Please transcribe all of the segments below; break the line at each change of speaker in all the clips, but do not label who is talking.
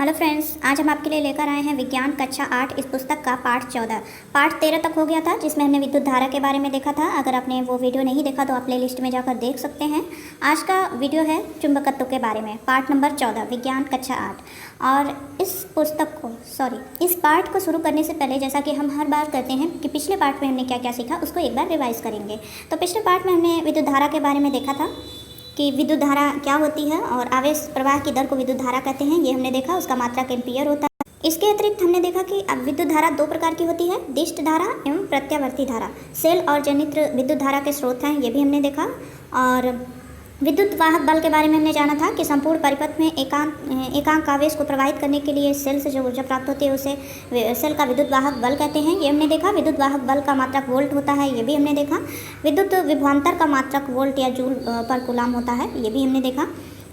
Hello friends, आज हम आपके लिए लेकर आए हैं विज्ञान कक्षा 8 इस पुस्तक का पाठ 14। पाठ 13 तक हो गया था, जिसमें हमने विद्युत धारा के बारे में देखा था। अगर आपने वो वीडियो नहीं देखा तो आप प्ले लिस्ट में जाकर देख सकते हैं। आज का वीडियो है चुंबकत्व के बारे में, पाठ नंबर 14 विज्ञान कक्षा 8। और इस पाठ को शुरू करने से पहले, जैसा कि हम हर बार करते हैं कि पिछले पाठ में हमने क्या क्या सीखा उसको एक बार रिवाइज़ करेंगे। तो पिछले पाठ में हमने विद्युत धारा के बारे में देखा था कि विद्युत धारा क्या होती है और आवेश प्रवाह की दर को विद्युत धारा कहते हैं, ये हमने देखा। उसका मात्रक एम्पीयर होता है। इसके अतिरिक्त हमने देखा कि अब विद्युत धारा दो प्रकार की होती है, दिष्ट धारा एवं प्रत्यावर्ती धारा। सेल और जनित्र विद्युत धारा के स्रोत हैं, ये भी हमने देखा। और विद्युत वाहक बल के बारे में हमने जाना था कि संपूर्ण परिपथ में एकांक आवेश को प्रवाहित करने के लिए सेल से जो ऊर्जा प्राप्त होती है उसे सेल का विद्युत वाहक बल कहते हैं, ये हमने देखा। विद्युत वाहक बल का मात्रक वोल्ट होता है, ये भी हमने देखा। विद्युत विभवांतर का मात्रक वोल्ट या जूल पर कूलाम होता है, ये भी हमने देखा।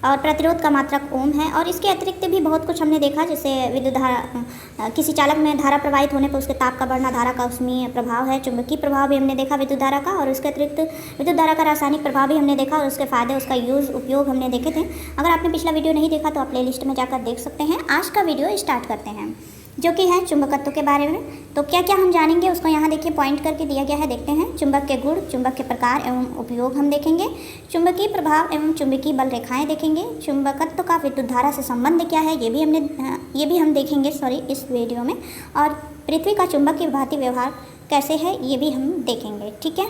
और प्रतिरोध का मात्रक ओम है। और इसके अतिरिक्त भी बहुत कुछ हमने देखा, जैसे विद्युत धारा, किसी चालक में धारा प्रवाहित होने पर उसके ताप का बढ़ना धारा का उसमें प्रभाव है। चुंबकीय प्रभाव भी हमने देखा विद्युत धारा का। और उसके अतिरिक्त विद्युत धारा का रासायनिक प्रभाव भी हमने देखा और उसके फायदे, उसका उपयोग हमने देखे थे। अगर आपने पिछला वीडियो नहीं देखा तो आप प्ले लिस्ट में जाकर देख सकते हैं। आज का वीडियो स्टार्ट करते हैं, जो कि है चुंबकत्व के बारे में। तो क्या क्या हम जानेंगे उसको यहाँ देखिए पॉइंट करके दिया गया है, देखते हैं। चुंबक के गुण, चुंबक के प्रकार एवं उपयोग हम देखेंगे। चुंबकीय प्रभाव एवं चुंबकीय बल रेखाएं देखेंगे। चुंबकत्व का विद्युत धारा से संबंध क्या है ये भी हम देखेंगे इस वीडियो में। और पृथ्वी का चुंबक की भांति व्यवहार कैसे है ये भी हम देखेंगे, ठीक है।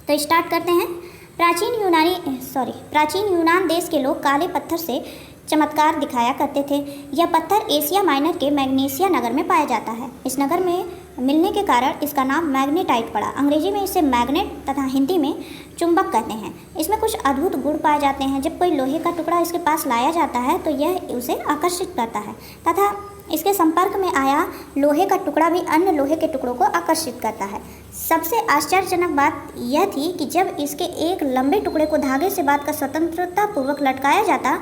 तो स्टार्ट करते हैं। प्राचीन यूनान देश के लोग काले पत्थर से चमत्कार दिखाया करते थे। यह पत्थर एशिया माइनर के मैग्नीसिया नगर में पाया जाता है। इस नगर में मिलने के कारण इसका नाम मैग्नेटाइट पड़ा। अंग्रेजी में इसे मैग्नेट तथा हिंदी में चुंबक कहते हैं। इसमें कुछ अद्भुत गुण पाए जाते हैं। जब कोई लोहे का टुकड़ा इसके पास लाया जाता है तो यह उसे आकर्षित करता है तथा इसके संपर्क में आया लोहे का टुकड़ा भी अन्य लोहे के टुकड़ों को आकर्षित करता है। सबसे आश्चर्यजनक बात यह थी कि जब इसके एक लंबे टुकड़े को धागे से बांधकर स्वतंत्रता पूर्वक लटकाया जाता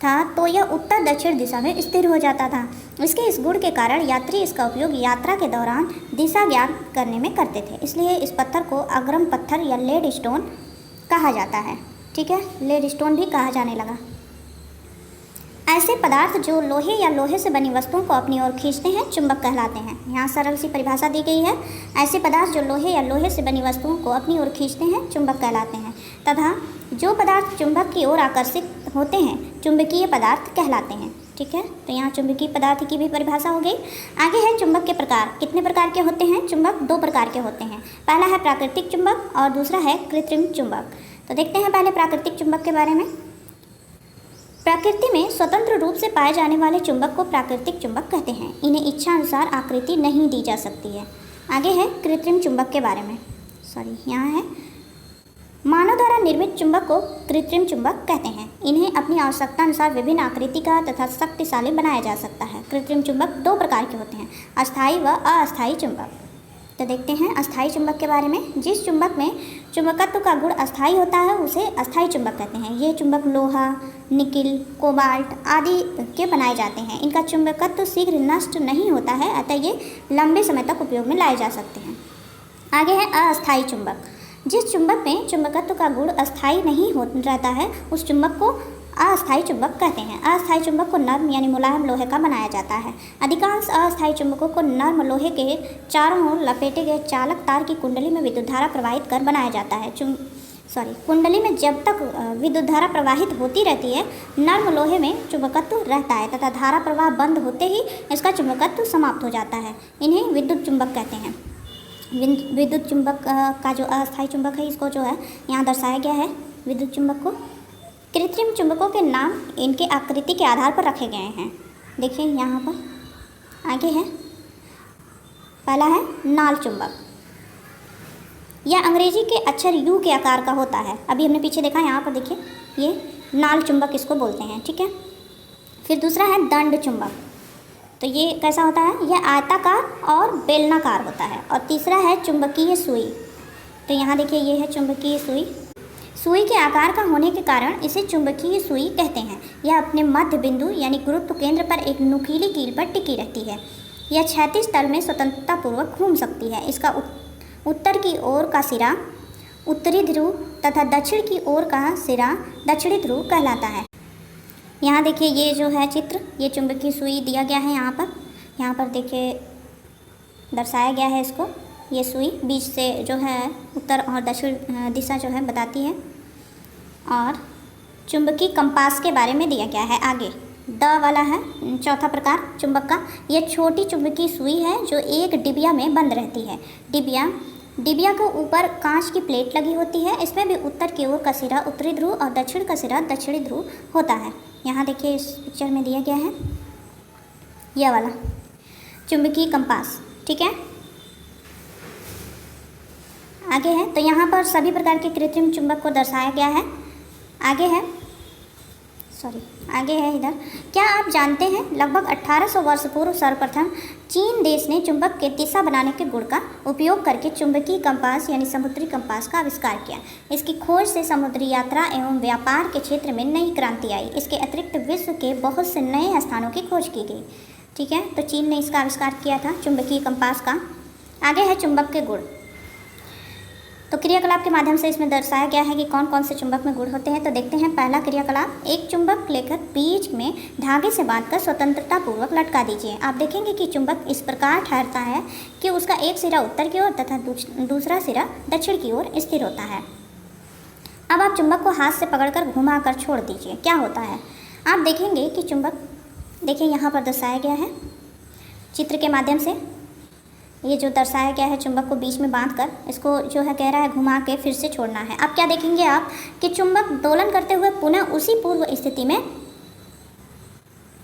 था तो यह उत्तर दक्षिण दिशा में स्थिर हो जाता था। इसके इस गुण के कारण यात्री इसका उपयोग यात्रा के दौरान दिशा ज्ञात करने में करते थे। इसलिए इस पत्थर को अग्रम पत्थर या लेड स्टोन कहा जाता है, ठीक है। लेड स्टोन भी कहा जाने लगा। ऐसे पदार्थ जो लोहे या लोहे से बनी वस्तुओं को अपनी ओर खींचते हैं चुंबक कहलाते हैं। यहाँ सरल सी परिभाषा दी गई है। ऐसे पदार्थ जो लोहे या लोहे से बनी वस्तुओं को अपनी ओर खींचते हैं चुंबक कहलाते हैं तथा जो पदार्थ चुंबक की ओर आकर्षित होते हैं चुंबकीय पदार्थ कहलाते हैं, ठीक है। तो यहाँ चुंबकीय पदार्थ की भी परिभाषा हो गई। आगे है चुंबक के प्रकार। कितने प्रकार के होते हैं चुंबक? दो प्रकार के होते हैं। पहला है प्राकृतिक चुंबक और दूसरा है कृत्रिम चुंबक। तो देखते हैं पहले प्राकृतिक चुंबक के बारे में। प्रकृति में स्वतंत्र रूप से पाए जाने वाले चुंबक को प्राकृतिक चुंबक कहते हैं। इन्हें इच्छा अनुसार आकृति नहीं दी जा सकती है। आगे है कृत्रिम चुंबक के बारे में। यहाँ है मानव द्वारा निर्मित चुंबक को कृत्रिम चुंबक कहते हैं। इन्हें अपनी आवश्यकता अनुसार विभिन्न आकृति का तथा शक्तिशाली बनाया जा सकता है। कृत्रिम चुंबक दो प्रकार के होते हैं, अस्थायी व अस्थायी चुंबक। तो देखते हैं अस्थायी चुंबक के बारे में। जिस चुंबक में चुंबकत्व का गुण अस्थायी होता है उसे अस्थायी चुंबक कहते हैं। ये चुंबक लोहा, निकिल, कोबाल्ट आदि के बनाए जाते हैं। इनका चुंबकत्व शीघ्र नष्ट नहीं होता है, अतः ये लंबे समय तक उपयोग में लाए जा सकते हैं। आगे है अस्थायी चुंबक। जिस चुंबक में चुंबकत्व का गुण अस्थायी नहीं रहता है उस चुंबक को अस्थायी चुंबक कहते हैं। अस्थायी चुंबक को नर्म यानी मुलायम लोहे का बनाया जाता है। अधिकांश अस्थायी चुंबकों को नर्म लोहे के चारों ओर लपेटे गए चालक तार की कुंडली में विद्युत धारा प्रवाहित कर बनाया जाता है। कुंडली में जब तक विद्युत धारा प्रवाहित होती रहती है नर्म लोहे में चुंबकत्व रहता है तथा धारा प्रवाह बंद होते ही इसका चुंबकत्व समाप्त हो जाता है। इन्हें विद्युत चुंबक कहते हैं। विद्युत चुंबक का जो अस्थायी चुंबक है इसको जो है यहाँ दर्शाया गया है विद्युत चुंबक को। कृत्रिम चुंबकों के नाम इनके आकृति के आधार पर रखे गए हैं। देखिए यहाँ पर आगे है, पहला है नाल चुंबक। यह अंग्रेजी के अक्षर यू के आकार का होता है। अभी हमने पीछे देखा, यहाँ पर देखिए ये नाल चुंबक इसको बोलते हैं, ठीक है। फिर दूसरा है दंड चुंबक। तो ये कैसा होता है? यह आयताकार और बेलनाकार होता है। और तीसरा है चुंबकीय सुई। तो यहाँ देखिए ये है चुंबकीय सुई। सुई के आकार का होने के कारण इसे चुंबकीय सुई कहते हैं। यह अपने मध्य बिंदु यानी गुरुत्व केंद्र पर एक नुकीली कील पर टिकी रहती है। यह क्षैतिज तल में स्वतंत्रतापूर्वक घूम सकती है। इसका उत्तर की ओर का सिरा उत्तरी ध्रुव तथा दक्षिण की ओर का सिरा दक्षिणी ध्रुव कहलाता है। यहाँ देखिए ये जो है चित्र, ये चुंबकीय सुई दिया गया है यहाँ पर देखिए दर्शाया गया है इसको। ये सुई बीच से जो है उत्तर और दक्षिण दिशा जो है बताती है। और चुंबकीय कंपास के बारे में दिया गया है आगे। द वाला है चौथा प्रकार चुंबक का। ये छोटी चुंबकीय सुई है जो एक डिबिया में बंद रहती है। डिबिया के ऊपर कांच की प्लेट लगी होती है। इसमें भी उत्तर की ओर का सिरा उत्तरी ध्रुव और दक्षिण का सिरा दक्षिणी ध्रुव होता है। यहाँ देखिए इस पिक्चर में दिया गया है यह वाला चुंबकीय कंपास, ठीक है। आगे है तो यहाँ पर सभी प्रकार के कृत्रिम चुंबक को दर्शाया गया है। आगे है इधर। क्या आप जानते हैं लगभग 1800 वर्ष पूर्व सर्वप्रथम चीन देश ने चुंबक के दिशा बनाने के गुण का उपयोग करके चुंबकीय कंपास यानी समुद्री कंपास का आविष्कार किया। इसकी खोज से समुद्री यात्रा एवं व्यापार के क्षेत्र में नई क्रांति आई। इसके अतिरिक्त विश्व के बहुत से नए स्थानों की खोज की गई, ठीक है। तो चीन ने इसका आविष्कार किया था चुंबकीय कंपास का। आगे है चुंबक के गुण। तो क्रियाकलाप के माध्यम से इसमें दर्शाया गया है कि कौन कौन से चुंबक में गुण होते हैं। तो देखते हैं पहला क्रियाकलाप, एक चुंबक लेकर बीच में धागे से बांधकर स्वतंत्रता पूर्वक लटका दीजिए। आप देखेंगे कि चुंबक इस प्रकार ठहरता है कि उसका एक सिरा उत्तर की ओर तथा दूसरा सिरा दक्षिण की ओर स्थिर होता है। अब आप चुंबक को हाथ से पकड़कर घुमाकर छोड़ दीजिए, क्या होता है आप देखेंगे कि चुंबक, देखिए यहाँ पर दर्शाया गया है चित्र के माध्यम से। ये जो दर्शाया गया है चुंबक को बीच में बांधकर इसको जो है कह रहा है घुमा के फिर से छोड़ना है। अब क्या देखेंगे आप कि चुंबक दोलन करते हुए पुनः उसी पूर्व स्थिति में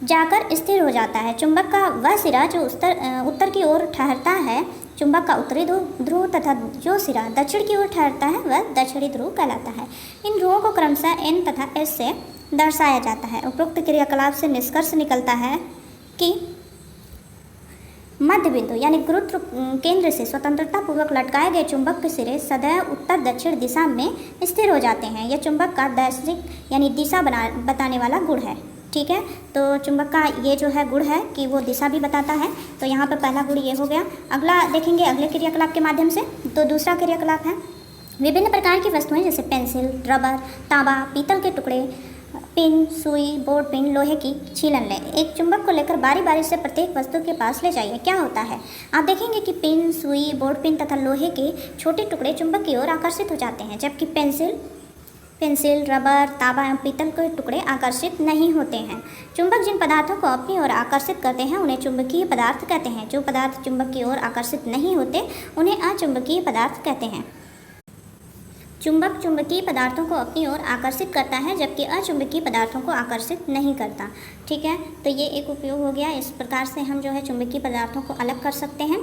जाकर स्थिर हो जाता है। चुंबक का वह सिरा जो उत्तर की ओर ठहरता है चुंबक का उत्तरी ध्रुव तथा जो सिरा दक्षिण की ओर ठहरता है वह दक्षिणी ध्रुव कहलाता है। इन ध्रुवों को क्रमशः N तथा S से दर्शाया जाता है। उपरोक्त क्रियाकलाप से निष्कर्ष निकलता है कि मध्य बिंदु यानी गुरुत्व केंद्र से स्वतंत्रता पूर्वक लटकाए गए चुंबक के सिरे सदैव उत्तर दक्षिण दिशा में स्थिर हो जाते हैं। यह चुंबक का दैशिक यानी दिशा बताने वाला गुण है, ठीक है। तो चुंबक का ये जो है गुण है कि वो दिशा भी बताता है। तो यहाँ पर पहला गुण ये हो गया। अगला देखेंगे अगले क्रियाकलाप के माध्यम से। तो दूसरा क्रियाकलाप है विभिन्न प्रकार की वस्तुएं जैसे पेंसिल, रबर, तांबा, पीतल के टुकड़े, पिन, सुई, बोर्ड पिन, लोहे की छीलन लें। एक चुंबक को लेकर बारी बारी से प्रत्येक वस्तु के पास ले जाइए, क्या होता है आप देखेंगे कि पिन, सुई, बोर्ड पिन तथा लोहे के छोटे टुकड़े चुंबक की ओर आकर्षित हो जाते हैं, जबकि पेंसिल, रबर, तांबा एवं पीतल के टुकड़े आकर्षित नहीं होते हैं। चुंबक जिन पदार्थों को अपनी ओर आकर्षित करते हैं उन्हें चुंबकीय पदार्थ कहते हैं। जो पदार्थ चुंबक की ओर आकर्षित नहीं होते उन्हें अचुंबकीय पदार्थ कहते हैं। चुंबक चुंबकीय पदार्थों को अपनी ओर आकर्षित करता है जबकि अचुंबकीय पदार्थों को आकर्षित नहीं करता, ठीक है। तो ये एक उपयोग हो गया। इस प्रकार से हम जो है चुंबकीय पदार्थों को अलग कर सकते हैं।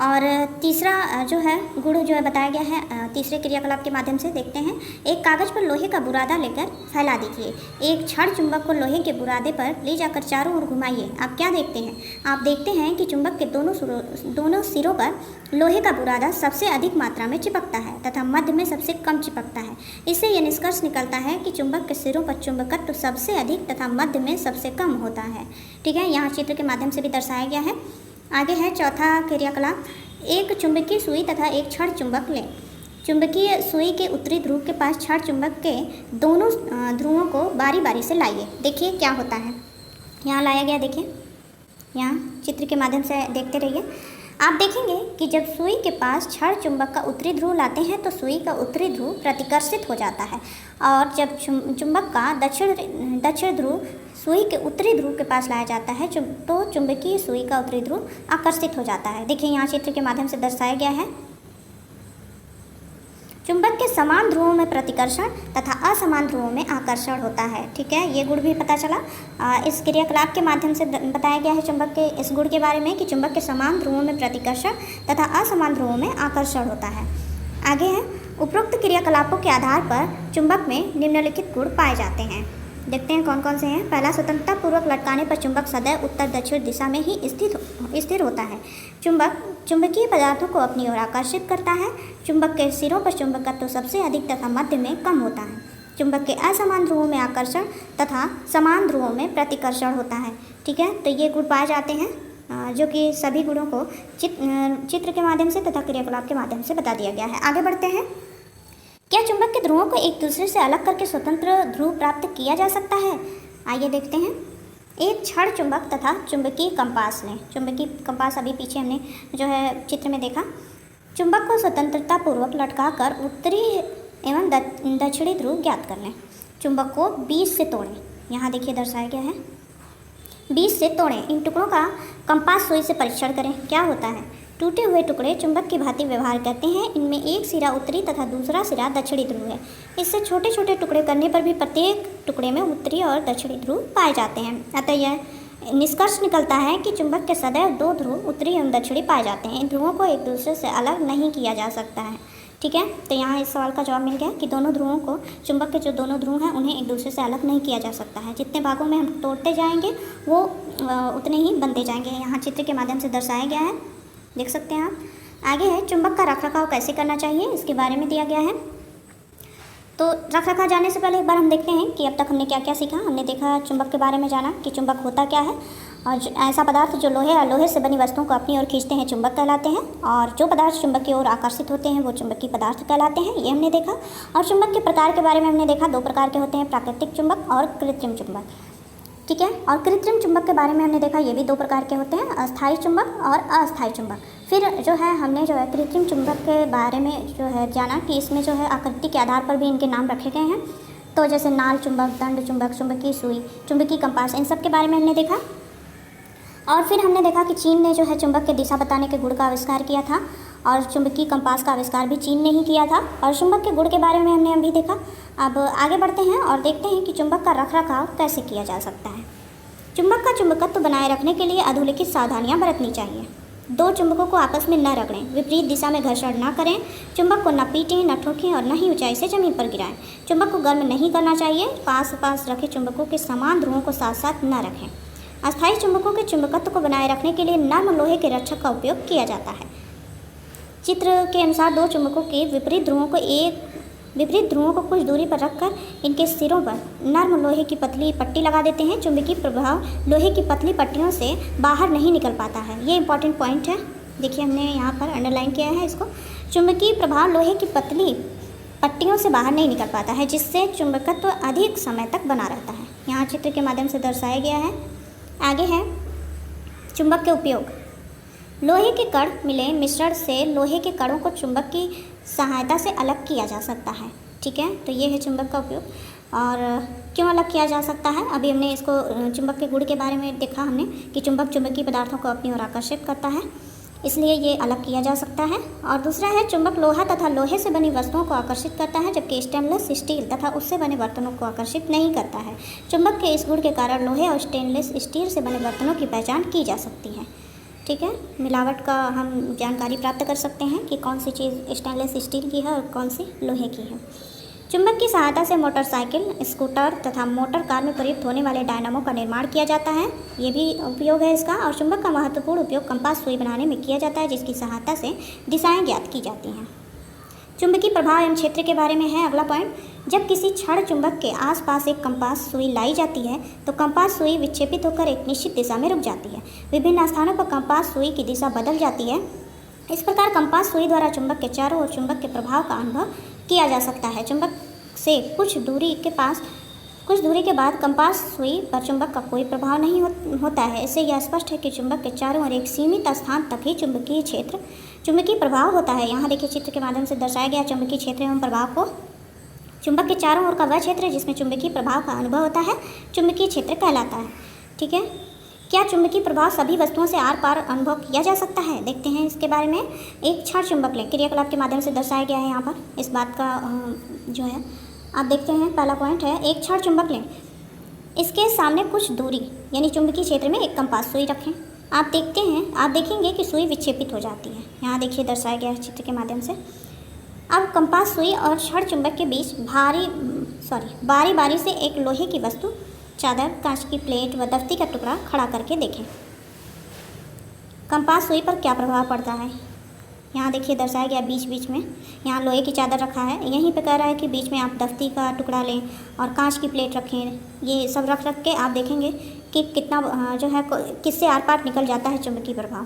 और तीसरा जो है गुण जो है बताया गया है तीसरे क्रियाकलाप के माध्यम से देखते हैं। एक कागज़ पर लोहे का बुरादा लेकर फैला दीजिए। एक छड़ चुंबक को लोहे के बुरादे पर ले जाकर चारों ओर घुमाइए। आप क्या देखते हैं आप देखते हैं कि चुंबक के दोनों सिरों पर लोहे का बुरादा सबसे अधिक मात्रा में चिपकता है तथा मध्य में सबसे कम चिपकता है। इससे यह निष्कर्ष निकलता है कि चुंबक के सिरों पर चुंबकत्व सबसे अधिक तथा मध्य में सबसे कम होता है, ठीक है। यहाँ चित्र के माध्यम से भी दर्शाया गया है। आगे है चौथा क्रियाकलाप, एक चुंबकीय सुई तथा एक छड़ चुंबक लें। चुंबकीय सुई के उत्तरी ध्रुव के पास छड़ चुंबक के दोनों ध्रुवों को बारी बारी से लाइए। देखिए क्या होता है, यहाँ लाया गया, देखिए यहाँ चित्र के माध्यम से देखते रहिए। आप देखेंगे कि जब सुई के पास छड़ चुंबक का उत्तरी ध्रुव लाते हैं तो सुई का उत्तरी ध्रुव प्रतिकर्षित हो जाता है और जब चुंबक का दक्षिण ध्रुव सुई के उत्तरी ध्रुव के पास लाया जाता है तो चुंबकीय सुई का उत्तरी ध्रुव आकर्षित हो जाता है। देखिए यहाँ चित्र के माध्यम से दर्शाया गया है। चुंबक के समान ध्रुवों में प्रतिकर्षण तथा असमान ध्रुवों में आकर्षण होता है, ठीक है। ये गुण भी पता चला इस क्रियाकलाप के माध्यम से बताया गया है चुंबक के इस गुण के बारे में कि चुंबक के समान ध्रुवों में प्रतिकर्षण तथा असमान ध्रुवों में आकर्षण होता है। आगे है उपरोक्त क्रियाकलापों के आधार पर चुंबक में निम्नलिखित गुण पाए जाते हैं। देखते हैं कौन कौन से हैं। पहला, स्वतंत्रता पूर्वक लटकाने पर चुंबक सदैव उत्तर दक्षिण दिशा में ही स्थिर होता है। चुंबक चुंबकीय पदार्थों को अपनी ओर आकर्षित करता है। चुंबक के सिरों पर चुंबकत्व सबसे अधिक तथा मध्य में कम होता है। चुंबक के असमान ध्रुवों में आकर्षण तथा समान ध्रुवों में प्रतिकर्षण होता है, ठीक है। तो ये गुण पाए जाते हैं जो कि सभी गुणों को चित्र के माध्यम से तथा क्रियाकलाप के माध्यम से बता दिया गया है। आगे बढ़ते हैं। क्या चुंबक के ध्रुवों को एक दूसरे से अलग करके स्वतंत्र ध्रुव प्राप्त किया जा सकता है? आइए देखते हैं। एक क्षण चुंबक तथा चुंबकीय कंपास लें। चुंबकीय कंपास अभी पीछे हमने जो है चित्र में देखा। चुंबक को स्वतंत्रतापूर्वक लटकाकर उत्तरी एवं दक्षिणी ध्रुव ज्ञात कर लें। चुंबक को बीच से तोड़ें। यहाँ देखिए दर्शाया गया है, बीच से तोड़ें। इन टुकड़ों का कंपास सुई से परीक्षण करें। क्या होता है? टूटे हुए टुकड़े चुंबक की भांति व्यवहार करते हैं। इनमें एक सिरा उत्तरी तथा दूसरा सिरा दक्षिणी ध्रुव है। इससे छोटे छोटे टुकड़े करने पर भी प्रत्येक टुकड़े में उत्तरी और दक्षिणी ध्रुव पाए जाते हैं। अतः यह निष्कर्ष निकलता है कि चुंबक के सदैव दो ध्रुव उत्तरी एवं दक्षिणी पाए जाते हैं। इन ध्रुवों को एक दूसरे से अलग नहीं किया जा सकता है। ठीक है, तो यहाँ इस सवाल का जवाब मिल गया कि दोनों ध्रुवों को, चुंबक के जो दोनों ध्रुव हैं उन्हें एक दूसरे से अलग नहीं किया जा सकता है। जितने भागों में हम तोड़ते जाएंगे वो उतने ही बनते जाएंगे। यहाँ चित्र के माध्यम से दर्शाया गया है, देख सकते हैं आप। आगे है चुंबक का रखरखाव कैसे करना चाहिए, इसके बारे में दिया गया है। तो रखरखाव जानने से पहले एक बार हम देखते हैं कि अब तक हमने क्या क्या सीखा। हमने देखा चुंबक के बारे में, जाना कि चुंबक होता क्या है, और ऐसा पदार्थ जो लोहे से बनी वस्तुओं को अपनी ओर खींचते हैं चुंबक कहलाते हैं, और जो पदार्थ चुंबक की ओर आकर्षित होते हैं वो चुंबकीय पदार्थ कहलाते हैं, ये हमने देखा। और चुंबक के प्रकार के बारे में हमने देखा, दो प्रकार के होते हैं, प्राकृतिक चुंबक और कृत्रिम चुंबक। ठीक है, और कृत्रिम चुंबक के बारे में हमने देखा, ये भी दो प्रकार के होते हैं, अस्थायी चुंबक और अस्थायी चुंबक। फिर जो है हमने जो है कृत्रिम चुंबक के बारे में जो है जाना कि इसमें जो है आकृति के आधार पर भी इनके नाम रखे गए हैं। तो जैसे नाल चुंबक, दंड चुंबक, चुंबकीय सुई, चुंबकीय कंपास, इन सब के बारे में हमने देखा। और फिर हमने देखा कि चीन ने जो है चुंबक के दिशा बताने के गुण का आविष्कार किया था, और चुंबकीय कंपास का आविष्कार भी चीन ने ही किया था। और चुंबक के गुण के बारे में हमने अभी देखा। अब आगे बढ़ते हैं और देखते हैं कि चुंबक का रखरखाव कैसे किया जा सकता है। चुंबक का चुंबकत्व बनाए रखने के लिए अधोलिखित सावधानियां बरतनी चाहिए। दो चुंबकों को आपस में न रगड़ें, विपरीत दिशा में घर्षण न करें, चुंबक को न पीटें, न ठोकें और न ही ऊंचाई से जमीन पर गिराएं। चुंबक को गर्म नहीं करना चाहिए। पास पास रखे चुंबकों के समान ध्रुवों को साथ साथ न रखें। अस्थायी चुंबकों के चुंबकत्व को बनाए रखने के लिए नर्म लोहे के रक्षक का उपयोग किया जाता है। चित्र के अनुसार दो चुंबकों के विपरीत ध्रुवों को कुछ दूरी पर रखकर इनके सिरों पर नर्म लोहे की पतली पट्टी लगा देते हैं। चुंबकीय प्रभाव लोहे की पतली पट्टियों से बाहर नहीं निकल पाता है। ये इंपॉर्टेंट पॉइंट है, देखिए हमने यहाँ पर अंडरलाइन किया है इसको। चुंबकीय प्रभाव लोहे की पतली पट्टियों से बाहर नहीं निकल पाता है, जिससे चुंबकत्व अधिक समय तक बना रहता है। यहाँ चित्र के माध्यम से दर्शाया गया है। आगे है चुंबक के उपयोग। लोहे के कण मिले मिश्रण से लोहे के कणों को चुंबक की सहायता से अलग किया जा सकता है। ठीक है, तो ये है चुंबक का उपयोग। और क्यों अलग किया जा सकता है, अभी हमने इसको चुंबक के गुण के बारे में देखा हमने कि चुंबक चुंबकीय पदार्थों को अपनी ओर आकर्षित करता है, इसलिए ये अलग किया जा सकता है। और दूसरा है चुंबक लोहा तथा लोहे से बनी वस्तुओं को आकर्षित करता है, जबकि स्टेनलेस स्टील तथा उससे बने बर्तनों को आकर्षित नहीं करता है। चुंबक के इस गुण के कारण लोहे और स्टेनलेस स्टील से बने बर्तनों की पहचान की जा सकती है। ठीक है, मिलावट का हम जानकारी प्राप्त कर सकते हैं कि कौन सी चीज़ स्टेनलेस स्टील की है और कौन सी लोहे की है। चुंबक की सहायता से मोटरसाइकिल, स्कूटर तथा मोटर कार में प्रयुक्त होने वाले डायनामो का निर्माण किया जाता है, ये भी उपयोग है इसका। और चुंबक का महत्वपूर्ण उपयोग कंपास सुई बनाने में किया जाता है, जिसकी सहायता से दिशाएं ज्ञात की जाती हैं। चुंबकीय प्रभाव एवं क्षेत्र के बारे में है अगला पॉइंट। जब किसी क्षण चुंबक के आसपास एक कंपास सुई लाई जाती है तो कंपास सुई विक्षेपित होकर एक निश्चित दिशा में रुक जाती है। विभिन्न स्थानों पर कंपास सुई की दिशा बदल जाती है। इस प्रकार कंपास सुई द्वारा चुंबक के चारों ओर चुंबक के प्रभाव का अनुभव किया जा सकता है। चुंबक से कुछ दूरी के बाद कंपास सुई पर चुंबक का कोई प्रभाव नहीं होता है। इससे यह स्पष्ट है कि चुंबक के चारों ओर एक सीमित स्थान तक ही चुंबकीय प्रभाव होता है। यहाँ देखिए चित्र के माध्यम से दर्शाया गया चुंबकीय क्षेत्र एवं प्रभाव को। चुंबक के चारों ओर का वह क्षेत्र जिसमें चुंबकीय प्रभाव का अनुभव होता है चुंबकीय क्षेत्र कहलाता है। ठीक है, क्या चुंबकीय प्रभाव सभी वस्तुओं से आर पार अनुभव किया जा सकता है, देखते हैं इसके बारे में। एक क्षण चुंबक लें, क्रियाकलाप के माध्यम से दर्शाया गया है यहाँ पर। इस बात का जो है आप देखते हैं, पहला पॉइंट है एक क्षण चुंबक लें। इसके सामने कुछ दूरी यानी चुंबकीय क्षेत्र में एक कंपास सुई रखें। आप देखेंगे कि सुई विक्षेपित हो जाती है। यहाँ देखिए दर्शाया गया है चित्र के माध्यम से। अब कंपास सुई और क्षण चुंबक के बीच बारी बारी से एक लोहे की वस्तु, चादर, कांच की प्लेट व दफ्ती का टुकड़ा खड़ा करके देखें। कंपास सुई पर क्या प्रभाव पड़ता है, यहाँ देखिए दर्शाया गया बीच बीच में। यहाँ लोहे की चादर रखा है, यहीं पे कह रहा है कि बीच में आप दफ्ती का टुकड़ा लें और कांच की प्लेट रखें। ये सब रख के आप देखेंगे कि कितना जो है किससे आर पार निकल जाता है चुंबकीय प्रभाव।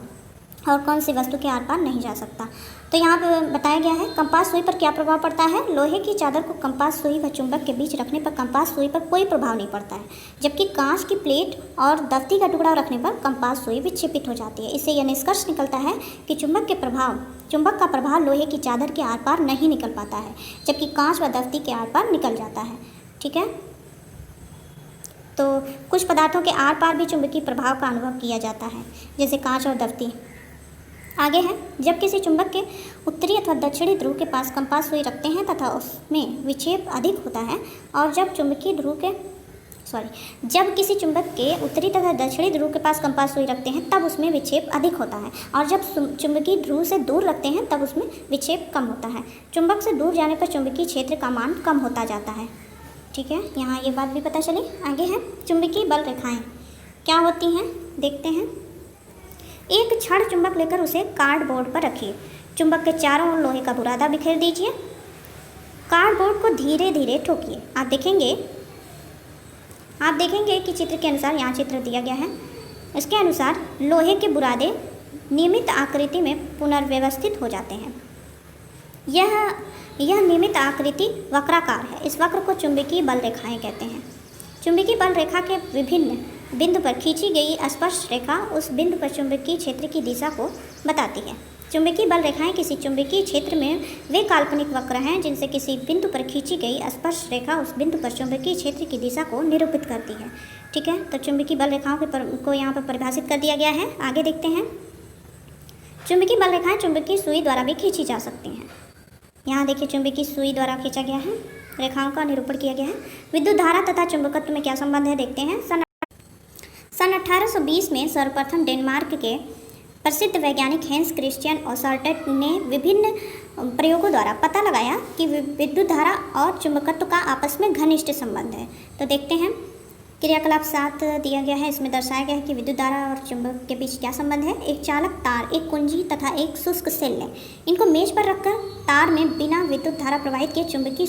और कौन सी वस्तु के आर पार नहीं जा सकता। तो यहाँ पर बताया गया है कंपास सुई पर क्या प्रभाव पड़ता है। लोहे की चादर को कंपास सुई व चुंबक के बीच रखने पर कंपास सुई पर कोई प्रभाव नहीं पड़ता है, जबकि कांच की प्लेट और दफ्ती का टुकड़ा रखने पर कंपास सुई विक्षेपित हो जाती है। इससे यह निष्कर्ष निकलता है कि चुंबक का प्रभाव लोहे की चादर के आर पार नहीं निकल पाता है, जबकि कांच व दफ्ती के आर पार निकल जाता है। ठीक है, तो कुछ पदार्थों के आर पार भी चुंबकीय प्रभाव का अनुभव किया जाता है, जैसे कांच और दफ्ती। आगे है, जब किसी चुंबक के उत्तरी अथवा दक्षिणी ध्रुव के पास कंपास सुई रखते हैं तथा उसमें विक्षेप अधिक होता है, और जब किसी चुंबक के उत्तरी तथा दक्षिणी ध्रुव के पास कंपास सुई रखते हैं तब उसमें विक्षेप अधिक होता है, और जब चुंबकीय ध्रुव से दूर रखते हैं तब उसमें विक्षेप कम होता है। चुंबक से दूर जाने पर चुंबकीय क्षेत्र का मान कम होता जाता है। ठीक है, यहाँ ये बात भी पता चली। आगे है, चुंबकीय बल रेखाएं क्या होती हैं, देखते हैं। एक छड़ चुंबक लेकर उसे कार्डबोर्ड पर रखिए। चुंबक के चारों ओर लोहे का बुरादा बिखेर दीजिए। कार्डबोर्ड को धीरे धीरे ठोकिए। आप देखेंगे कि चित्र के अनुसार, यहाँ चित्र दिया गया है, इसके अनुसार लोहे के बुरादे नियमित आकृति में पुनर्व्यवस्थित हो जाते हैं। यह नियमित आकृति वक्राकार है। इस वक्र को चुंबकीय बल रेखाएं कहते हैं। चुंबकीय बल रेखा के विभिन्न बिंदु पर खींची गई स्पर्श रेखा उस बिंदु पर चुंबकीय क्षेत्र की दिशा को बताती है। चुंबकीय बल रेखाएं किसी चुंबकीय क्षेत्र में वे काल्पनिक वक्र हैं जिनसे किसी बिंदु पर खींची गई स्पर्श रेखा उस बिंदु पर चुंबकीय क्षेत्र की दिशा को निरूपित करती है। ठीक है, तो चुंबकीय बल रेखाओं को यहाँ पर परिभाषित कर दिया गया है। आगे देखते हैं, चुंबकीय बल रेखाएं चुंबकीय सुई द्वारा भी खींची जा सकती हैं। यहाँ देखिए, चुंबकीय सुई द्वारा खींचा गया है, रेखाओं का निरूपण किया गया है। विद्युत धारा तथा चुंबकत्व में क्या संबंध है, देखते हैं। सन 1820 में सर्वप्रथम डेनमार्क के प्रसिद्ध वैज्ञानिक हेंस क्रिश्चियन ओर्स्टेड ने विभिन्न प्रयोगों द्वारा पता लगाया कि विद्युत धारा और चुंबकत्व का आपस में घनिष्ठ संबंध है। तो देखते हैं, क्रियाकलाप 7 दिया गया है। इसमें दर्शाया गया है कि विद्युत धारा और चुंबक के बीच क्या संबंध है। एक चालक तार, एक कुंजी तथा एक शुष्क सेल लें। इनको मेज पर रखकर तार में बिना विद्युत धारा प्रवाहित किए चुंबकीय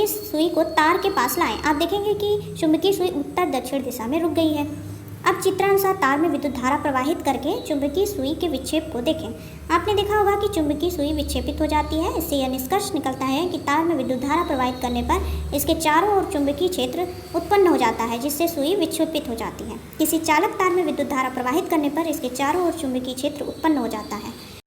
सुई को तार के पास लाएं। आप देखेंगे कि चुंबकीय सुई उत्तर दक्षिण दिशा में रुक गई है। अब चित्रानुसार तार में विद्युत धारा प्रवाहित करके चुंबकीय सुई के विक्षेप को देखें। आपने देखा होगा कि चुंबकीय सुई विक्षेपित हो जाती है। इससे यह निष्कर्ष निकलता है कि तार में विद्युत धारा प्रवाहित करने पर इसके चारों ओर चुंबकीय क्षेत्र उत्पन्न हो जाता है, जिससे सुई विक्षेपित हो जाती है। किसी चालक तार में विद्युत धारा प्रवाहित करने पर इसके चारों ओर चुंबकीय क्षेत्र उत्पन्न हो जाता है।